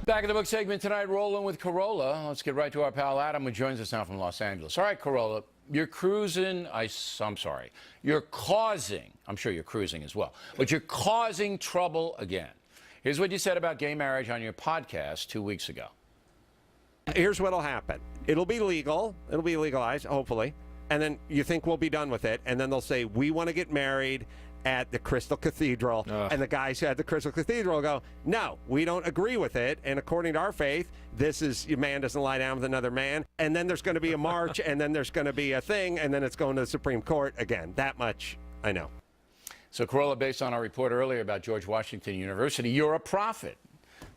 Back in the book segment tonight, rolling with Carolla. Let's get right to our pal Adam, who joins us now from Los Angeles. All right, Carolla, you're cruising. I'm sorry. You're causing. I'm sure you're cruising as well, but you're causing trouble again. Here's what you said about gay marriage on your podcast 2 weeks ago. Here's what'll happen. It'll be legal. It'll be legalized, hopefully. And then you think we'll be done with it. And then they'll say, we want to get married at the Crystal Cathedral. And the guys who had the Crystal Cathedral go, no, we don't agree with it. And according to our faith, this is, a man doesn't lie down with another man. And then there's going to be a march, and then there's going to be a thing, and then it's going to the Supreme Court again. That much I know. So, Carolla, based on our report earlier about George Washington University, you're a prophet.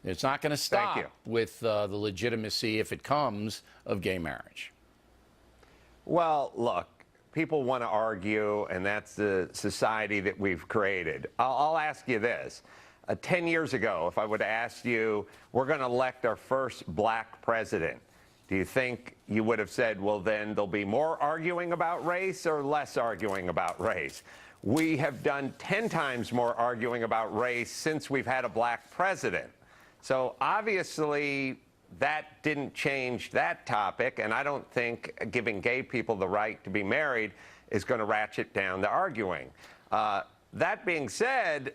It's not going to stop with the legitimacy, if it comes, of gay marriage. Well, look, people want to argue, and that's the society that we've created. I'll ask you this. 10 years ago, if I would have asked you, we're going to elect our first black president, do you think you would have said, well, then there'll be more arguing about race or less arguing about race? We have done 10 times more arguing about race since we've had a black president. So obviously, that didn't change that topic, and I don't think giving gay people the right to be married is going to ratchet down the arguing. That being said,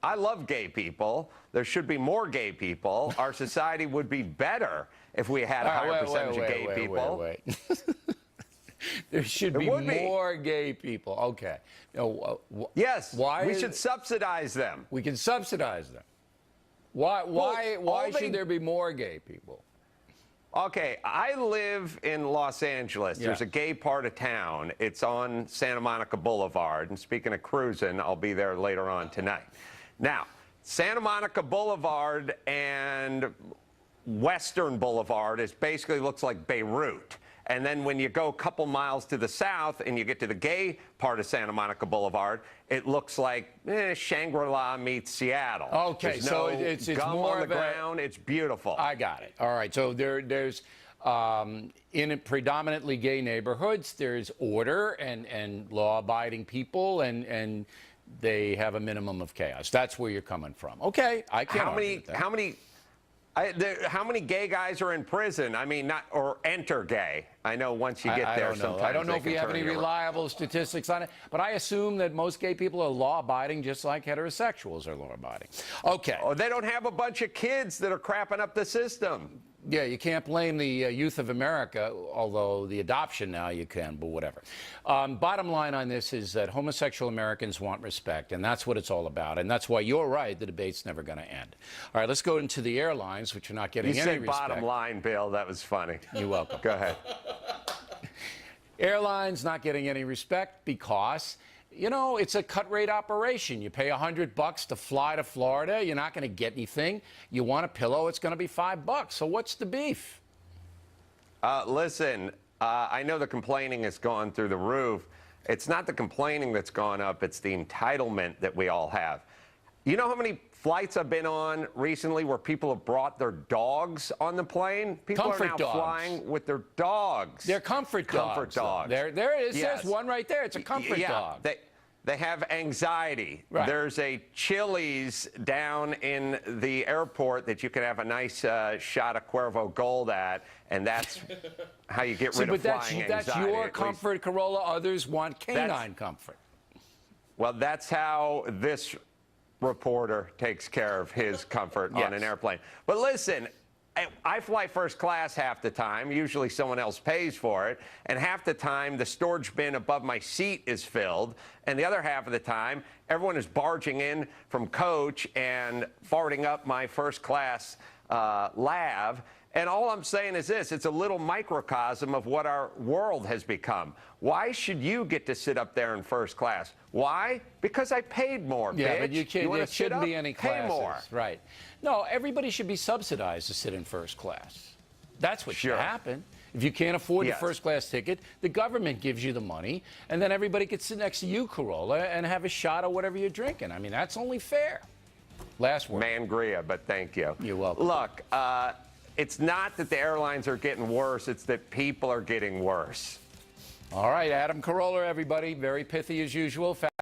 I love gay people. There should be more gay people. Our society would be better if we had a higher percentage of gay people. There should be more gay people. Okay. Yes, we should subsidize them. We can subsidize them. Why should there be more gay people? Okay, I live in Los Angeles. There's a gay part of town. It's on Santa Monica Boulevard. And speaking of cruising, I'll be there later on tonight. Now, Santa Monica Boulevard and Western Boulevard basically looks like Beirut. And then when you go a couple miles to the south and you get to the gay part of Santa Monica Boulevard, it looks like Shangri-La meets Seattle. Okay, there's so no it's gum more on the of ground. It's beautiful. I got it. All right, so there's in predominantly gay neighborhoods, there's order and law-abiding people, and they have a minimum of chaos. That's where you're coming from. Okay, I can't argue with that. How many gay guys are in prison? I mean, or enter gay. I know once you get there, sometimes I don't know if we have any reliable statistics on it, but I assume that most gay people are law-abiding, just like heterosexuals are law-abiding. Okay. Oh, they don't have a bunch of kids that are crapping up the system. Yeah, you can't blame the youth of America, although the adoption now you can, but whatever. Bottom line on this is that homosexual Americans want respect, and that's what it's all about. And that's why you're right, the debate's never going to end. All right, let's go into the airlines, which are not getting any respect. You said bottom line, Bill. That was funny. You're welcome. Go ahead. Airlines not getting any respect because, you know, it's a cut-rate operation. You pay $100 to fly to Florida. You're not going to get anything. You want a pillow, it's going to be $5. So what's the beef? Listen, I know the complaining has gone through the roof. It's not the complaining that's gone up. It's the entitlement that we all have. You know how many flights I've been on recently where people have brought their dogs on the plane? People are now flying with their dogs. They're comfort dogs. Comfort dogs. There it is. Yes. There's one right there. It's a comfort dog. They have anxiety. Right. There's a Chili's down in the airport that you can have a nice shot of Cuervo Gold at, and that's how you get rid of flying anxiety. That's your comfort, Carolla. Others want canine comfort. Well, that's how this reporter takes care of his comfort on an airplane. But listen, I fly first class half the time. Usually someone else pays for it. And half the time, the storage bin above my seat is filled. And the other half of the time, everyone is barging in from coach and farting up my first class lav. And all I'm saying is this, it's a little microcosm of what our world has become. Why should you get to sit up there in first class? Why? Because I paid more, bitch. But you can't, there shouldn't be any classes. Pay more. Right. No, everybody should be subsidized to sit in first class. That's what should happen. If you can't afford the first class ticket, the government gives you the money, and then everybody can sit next to you, Carolla, and have a shot of whatever you're drinking. I mean, that's only fair. Last word. Mangria, but thank you. You're welcome. Look, it's not that the airlines are getting worse, it's that people are getting worse. All right, Adam Carolla, everybody. Very pithy as usual.